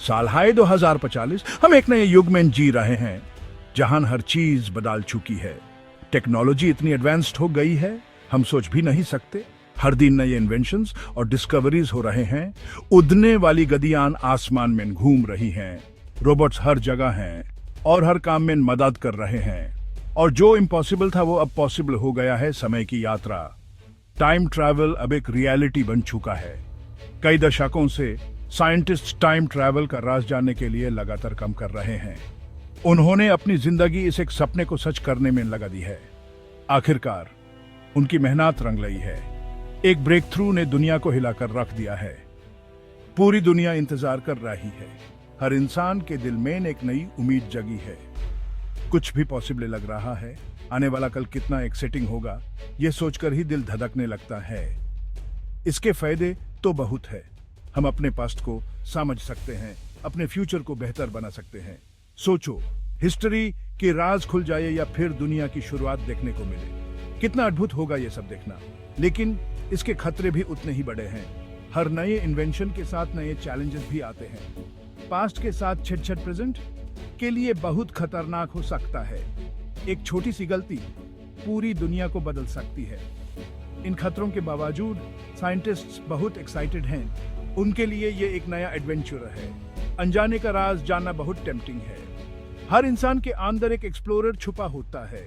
साल हाय 2045। हम एक नए युग में जी रहे हैं जहां हर चीज बदल चुकी है। टेक्नोलॉजी इतनी एडवांस्ड हो गई है हम सोच भी नहीं सकते। हर दिन नए इन्वेंशंस और डिस्कवरीज हो रहे हैं। उड़ने वाली गद्दियां आसमान में घूम रही हैं। रोबोट्स हर जगह हैं और हर काम में मदद कर रहे हैं। और जो इम्पॉसिबल था वो अब पॉसिबल हो गया है, समय की यात्रा। टाइम ट्रैवल अब एक रियलिटी बन चुका है। कई दशकों से साइंटिस्ट टाइम ट्रैवल का राज जानने के लिए लगातार काम कर रहे हैं। उन्होंने अपनी जिंदगी इस एक सपने को सच करने में लगा दी है। आखिरकार उनकी मेहनत रंग लाई है। एक ब्रेक थ्रू ने दुनिया को हिलाकर रख दिया है। पूरी दुनिया इंतजार कर रही है। हर इंसान के दिल में एक नई उम्मीद जगी है। कुछ भी पॉसिबल लग रहा है। आने वाला कल कितना एक्साइटिंग होगा, यह सोचकर ही दिल धड़कने लगता है। इसके फायदे तो बहुत है। हम अपने पास्ट को समझ सकते हैं, अपने फ्यूचर को बेहतर बना सकते हैं। सोचो, हिस्ट्री के राज खुल जाए या फिर दुनिया की शुरुआत देखने को मिले। कितना अद्भुत होगा यह सब देखना। लेकिन इसके खतरे भी उतने ही बड़े हैं। हर नए इन्वेंशन के साथ नए चैलेंजेस भी आते हैं। पास्ट के साथ छेड़छाड़ प्रेजेंट के लिए बहुत खतरनाक हो सकता है। एक छोटी सी गलती पूरी दुनिया को बदल सकती है। इन खतरों के बावजूद साइंटिस्ट्स बहुत एक्साइटेड हैं। उनके लिए ये एक नया एडवेंचर है। अनजाने का राज जानना बहुत टेम्पटिंग है। हर इंसान के अंदर एक एक्सप्लोरर छुपा होता है।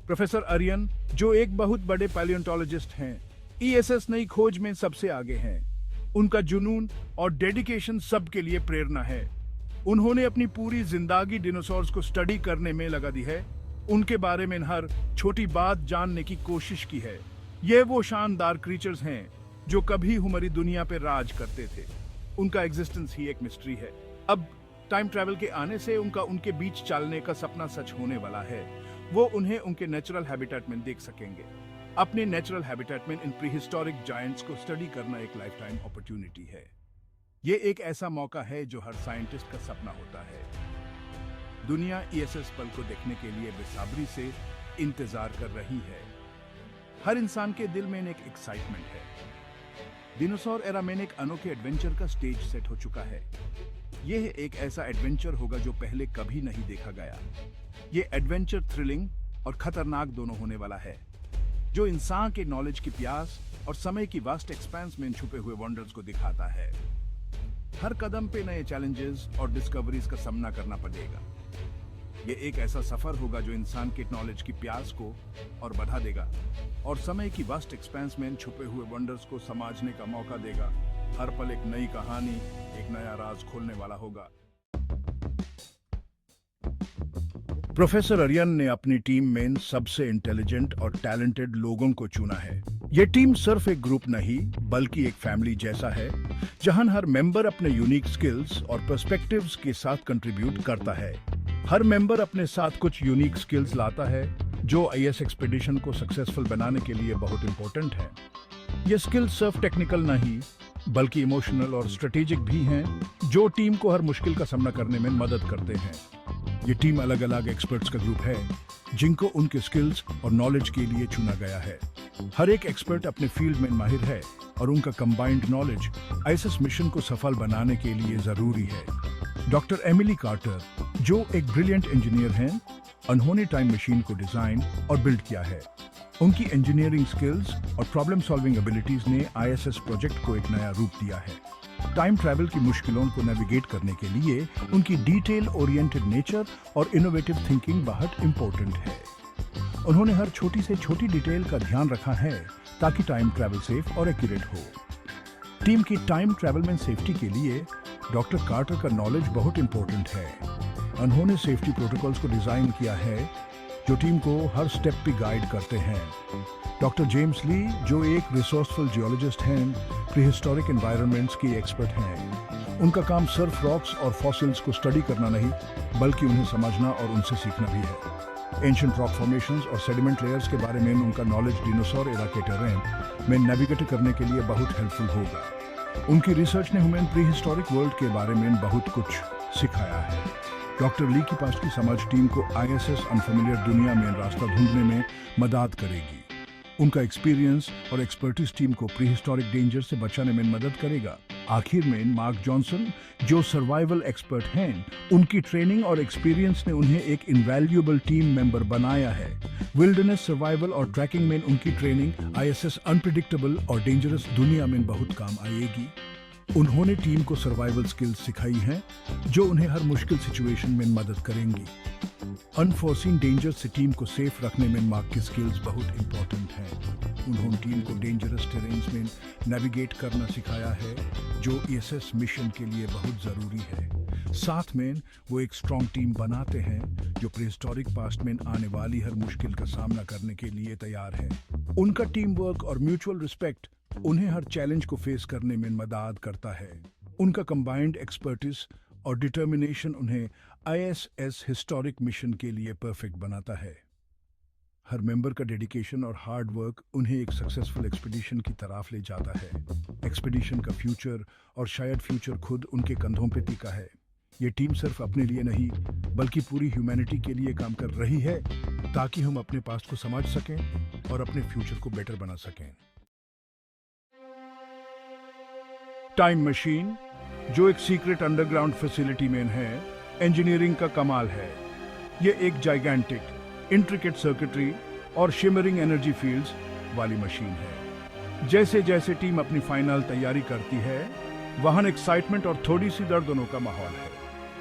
प्रोफेसर अरियन, जो एक बहुत बड़े पैलियोंटोलॉजिस्ट हैं, ईएसएस नई खोज में सबसे आगे हैं। उनका जुनून और डेडिकेशन सबके लिए प्रेरणा है। उन्होंने अपनी पूरी जिंदगी डिनोसॉर्स को स्टडी करने में लगा दी है। उनके बारे में हर छोटी बात जानने की कोशिश की है। ये वो शानदार क्रीचर्स हैं जो कभी हमारी दुनिया पे राज करते थे। उनका एग्जिस्टेंस ही एक मिस्ट्री है। अब टाइम ट्रैवल के आने से उनके बीच चलने का सपना सच होने वाला है। वो उन्हें उनके नेचुरल हैबिटेट में देख सकेंगे। अपने नेचुरल हैबिटेट में इन प्रीहिस्टोरिक जायंट्स को स्टडी करना एक लाइफ टाइम अपॉर्चुनिटी है। ये एक ऐसा मौका है जो हर साइंटिस्ट का सपना होता है। दुनिया ईएसएस पल को देखने के लिए बेसब्री से इंतजार कर रही है। हर इंसान के दिल में एक एक्साइटमेंट है। डिनोसॉर एरा में एक अनोखे एडवेंचर का स्टेज सेट हो चुका है। यह एक ऐसा एडवेंचर होगा जो पहले कभी नहीं देखा गया। यह एडवेंचर थ्रिलिंग और खतरनाक दोनों होने वाला है, जो इंसान के नॉलेज की प्यास और समय की वास्ट एक्सपेंस में छुपे हुए वंडर्स को दिखाता है। हर कदम पे नए चैलेंजेस और डिस्कवरीज का सामना करना पड़ेगा। ये एक ऐसा सफर होगा जो इंसान के नॉलेज की प्यास को और बढ़ा देगा और समय की वास्ट एक्सपेंस में छुपे हुए वंडर्स को समझने का मौका देगा। हर पल एक नई कहानी, एक नया राज खोलने वाला होगा। प्रोफेसर अरियन ने अपनी टीम में सबसे इंटेलिजेंट और टैलेंटेड लोगों को चुना है। ये टीम सिर्फ एक ग्रुप नहीं बल्कि एक फैमिली जैसा है, जहां हर मेंबर अपने यूनिक स्किल्स और पर्सपेक्टिव्स के साथ कंट्रीब्यूट करता है। हर मेंबर अपने साथ कुछ यूनिक स्किल्स लाता है जो आईएस एक्सपीडिशन को सक्सेसफुल बनाने के लिए बहुत इंपॉर्टेंट है। ये स्किल्स सिर्फ टेक्निकल नहीं बल्कि इमोशनल और स्ट्रेटेजिक भी हैं, जो टीम को हर मुश्किल का सामना करने में मदद करते हैं। ये टीम अलग अलग एक्सपर्ट्स का ग्रुप है जिनको उनके स्किल्स और नॉलेज के लिए चुना गया है। हर एक एक्सपर्ट अपने फील्ड में माहिर है और उनका कंबाइंड नॉलेज आईएसएस मिशन को सफल बनाने के लिए जरूरी है। डॉक्टर एमिली कार्टर, जो एक ब्रिलियंट इंजीनियर हैं, उन्होंने टाइम मशीन को डिजाइन और बिल्ड किया है। उनकी इंजीनियरिंग स्किल्स और प्रॉब्लम सॉल्विंग एबिलिटीज ने आईएसएस प्रोजेक्ट को एक नया रूप दिया है। टाइम ट्रैवल की मुश्किलों को नेविगेट करने के लिए उनकी डिटेल ओरिएंटेड नेचर और इनोवेटिव थिंकिंग बहुत इंपॉर्टेंट है। उन्होंने हर छोटी से छोटी डिटेल का ध्यान रखा है ताकि टाइम ट्रैवल सेफ और एक्यूरेट हो। टीम की टाइम ट्रैवल में सेफ्टी के लिए डॉक्टर कार्टर का नॉलेज बहुत इंपॉर्टेंट है। उन्होंने सेफ्टी प्रोटोकॉल्स को डिजाइन किया है जो टीम को हर स्टेप पे गाइड करते हैं। डॉक्टर जेम्स ली, जो एक रिसोर्सफुल जियोलॉजिस्ट हैं, प्रीहिस्टोरिक एनवायरनमेंट्स के एक्सपर्ट हैं। उनका काम सिर्फ रॉक्स और फॉसिल्स को स्टडी करना नहीं बल्कि उन्हें समझना और उनसे सीखना भी है। एंशिएंट रॉक फॉर्मेशंस और सेडिमेंट लेयर्स के बारे में उनका नॉलेज डिनोसॉर एरा के टेरेन में नेविगेट करने के लिए बहुत हेल्पफुल होगा। उनकी रिसर्च ने हमें प्रीहिस्टोरिक वर्ल्ड के बारे में बहुत कुछ सिखाया है। डॉक्टर ली की पास की समझ टीम को आईएसएस अनफेमिलियर दुनिया में रास्ता ढूंढने में मदद करेगी। उनका एक्सपीरियंस और एक्सपर्टीज टीम को प्रीहिस्टोरिक डेंजर से बचाने में मदद करेगा। आखिर में मार्क जॉनसन, जो सर्वाइवल एक्सपर्ट हैं, उनकी ट्रेनिंग और एक्सपीरियंस ने उन्हें एक इनवैल्यूएबल टीम मेंबर बनाया है। विल्डरनेस सर्वाइवल और ट्रैकिंग में उनकी ट्रेनिंग आईएसएस अनप्रिडिक्टेबल और डेंजरस दुनिया में बहुत काम आएगी। उन्होंने टीम को सर्वाइवल स्किल्स सिखाई हैं, जो उन्हें हर मुश्किल सिचुएशन में मदद करेंगी। अनफोर्सीन डेंजर से टीम को सेफ रखने में मार्क की स्किल्स बहुत इंपॉर्टेंट हैं। उन्होंने टीम को डेंजरस टेरेन्स में नेविगेट करना सिखाया है, जो ईएसएस मिशन के लिए बहुत ज़रूरी है। साथ में वो एक स्ट्रॉन्ग टीम बनाते हैं, जो प्रीहिस्टोरिक पास्ट में आने वाली हर मुश्किल का सामना करने के लिए तैयार है। उनका टीम वर्क और म्यूचुअल रिस्पेक्ट उन्हें हर चैलेंज को फेस करने में मदद करता है। उनका कंबाइंड एक्सपर्टीज और डिटर्मिनेशन उन्हें आईएसएस हिस्टोरिक मिशन के लिए परफेक्ट बनाता है। हर मेंबर का डेडिकेशन और हार्ड वर्क उन्हें एक सक्सेसफुल एक्सपीडिशन की तरफ ले जाता है। एक्सपीडिशन का फ्यूचर और शायद फ्यूचर खुद उनके कंधों पे टिका है। ये टीम सिर्फ अपने लिए नहीं, बल्कि पूरी ह्यूमैनिटी के लिए काम कर रही है, ताकि हम अपने पास्ट को समझ सकें और अपने फ्यूचर को बेटर बना सकें। टाइम मशीन, जो एक सीक्रेट अंडरग्राउंड फैसिलिटी में है, इंजीनियरिंग का कमाल है। ये एक जाइगेंटिक इंट्रिकेट सर्किटरी और शिमरिंग एनर्जी फील्ड्स वाली मशीन है। जैसे जैसे टीम अपनी फाइनल तैयारी करती है, वहां एक्साइटमेंट और थोड़ी सी दर्द दोनों का माहौल है।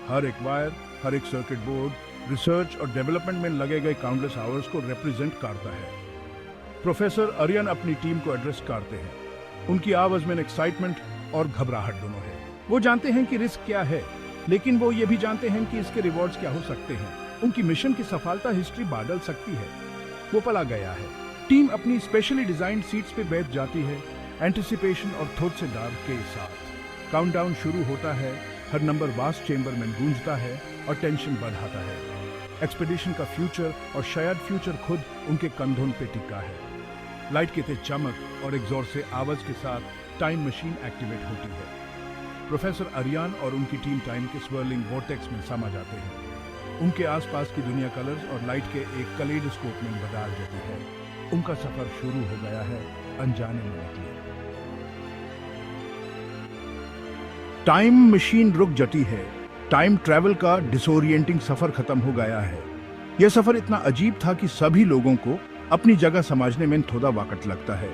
हर एक वायर, हर एक सर्किट बोर्ड रिसर्च और डेवलपमेंट में लगे गए काउंटलेस आवर्स को रिप्रेजेंट करता है। प्रोफेसर अरियन अपनी टीम को एड्रेस करते हैं। उनकी आवाज में एक्साइटमेंट और घबराहट दोनों है। वो जानते हैं कि रिस्क क्या है, लेकिन वो ये भी जानते हैं कि इसके रिवॉर्ड्स क्या हो सकते हैं। उनकी मिशन की सफलता हिस्ट्री बदल सकती है। वो पला गया है। टीम अपनी स्पेशली डिजाइन्ड सीट्स पे बैठ जाती है, एंटिसिपेशन और थोड़े से डर के साथ। काउंटडाउन शुरू होता है, हर नंबर वास्ट चेंबर में गूंजता है और टेंशन बढ़ाता है। एक्सपीडिशन का फ्यूचर और शायद फ्यूचर खुद उनके कंधों पे टिका है। लाइट के तेज चमक और एक जोर से आवाज के साथ टाइम मशीन एक्टिवेट होती है। प्रोफेसर अरियान और उनकी टीम टाइम के स्वर्लिंग वॉर्टेक्स में समा जाते हैं। उनके आसपास की दुनिया कलर्स और लाइट के एक कलेडोस्कोप में बदल जाती है। उनका सफर शुरू हो गया है अनजाने में निकले। टाइम मशीन रुक जाती है। टाइम ट्रैवल का डिसोरिएंटिंग सफर खत्म हो गया है। यह सफर इतना अजीब था कि सभी लोगों को अपनी जगह समझने में थोड़ा वक्त लगता है।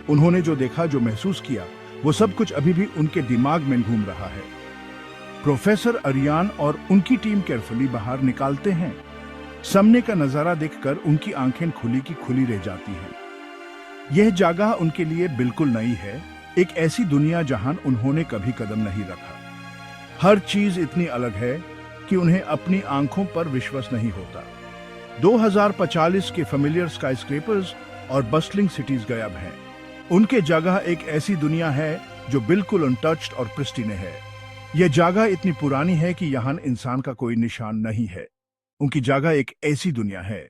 उन्होंने जो देखा, जो महसूस किया, वो सब कुछ अभी भी उनके दिमाग में घूम रहा है। प्रोफेसर अरियान और उनकी टीम केयरफुली बाहर निकालते हैं। सामने का नजारा देखकर उनकी आंखें खुली की खुली रह जाती हैं। यह जगह उनके लिए बिल्कुल नई है, एक ऐसी दुनिया जहां उन्होंने कभी कदम नहीं रखा। हर चीज इतनी अलग है कि उन्हें अपनी आंखों पर विश्वास नहीं होता। 2045 के फेमिलियर स्काईस्क्रेपर्स और बस्टलिंग सिटीज गायब हैं। उनके जगह एक ऐसी दुनिया है जो बिल्कुल अनटच्ड और प्रिस्टीन है। यह जगह इतनी पुरानी है कि यहाँ इंसान का कोई निशान नहीं है। उनकी जगह एक ऐसी दुनिया है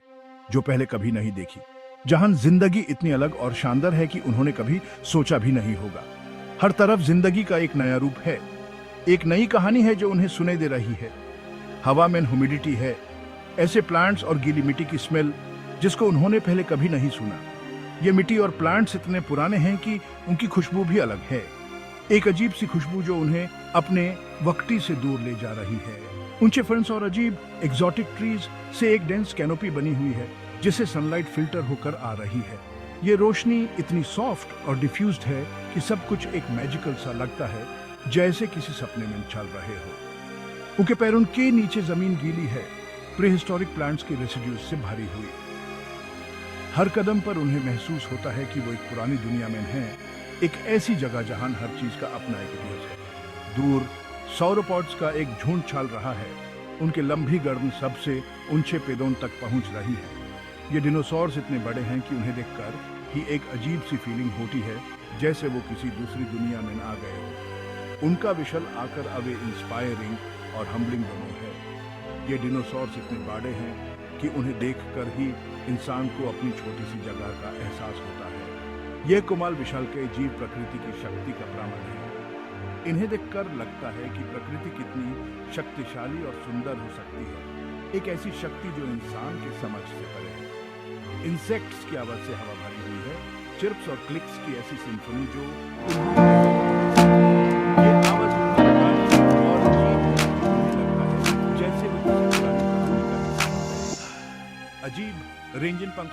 जो पहले कभी नहीं देखी, जहां जिंदगी इतनी अलग और शानदार है कि उन्होंने कभी सोचा भी नहीं होगा। हर तरफ जिंदगी का एक नया रूप है, एक नई कहानी है जो उन्हें सुने दे रही है। हवा में ह्यूमिडिटी है, ऐसे प्लांट्स और गीली मिट्टी की स्मेल जिसको उन्होंने पहले कभी नहीं सुना। ये मिट्टी और प्लांट्स इतने पुराने हैं कि उनकी खुशबू भी अलग है, एक अजीब सी खुशबू जो उन्हें अपने वक्ती से दूर ले जा रही है। ऊंचे फर्न्स और अजीब एक्सोटिक ट्रीज से एक डेंस कैनोपी बनी हुई है जिसे सनलाइट फिल्टर होकर आ रही है। ये रोशनी इतनी सॉफ्ट और डिफ्यूज्ड है कि सब कुछ एक मैजिकल सा लगता है, जैसे किसी सपने में चल रहे हो। उनके पैरों के नीचे जमीन गीली है, प्रीहिस्टोरिक प्लांट्स के रेसिड्यूज से भरी हुई। हर कदम पर उन्हें महसूस होता है कि वो एक पुरानी दुनिया में है, एक ऐसी जगह जहां हर चीज का अपना एक इतिहास है। दूर सौरोपॉड्स का एक झुंड चल रहा है, उनके लंबी गर्दन सबसे ऊंचे पेड़ों तक पहुंच रही है। ये डिनोसॉर्स इतने बड़े हैं कि उन्हें देखकर ही एक अजीब सी फीलिंग होती है, जैसे वो किसी दूसरी दुनिया में आ गए हो। उनका विशल आकर अवे इंस्पायरिंग और हम्बलिंग दोनों है। ये डिनोसॉर्स इतने बड़े हैं कि उन्हें देखकर ही इंसान को अपनी छोटी सी जगह का एहसास होता है। यह कुमाल विशाल के जीव प्रकृति की शक्ति का प्रमाण है। इन्हें देखकर लगता है कि प्रकृति कितनी शक्तिशाली और सुंदर हो सकती है, एक ऐसी शक्ति जो इंसान के समझ से परे है। इंसेक्ट्स की आवाज से हवा भरी हुई है, चिर्प्स और क्लिक्स की ऐसी सिम्फनी जो अजीब रेंज इन पंखों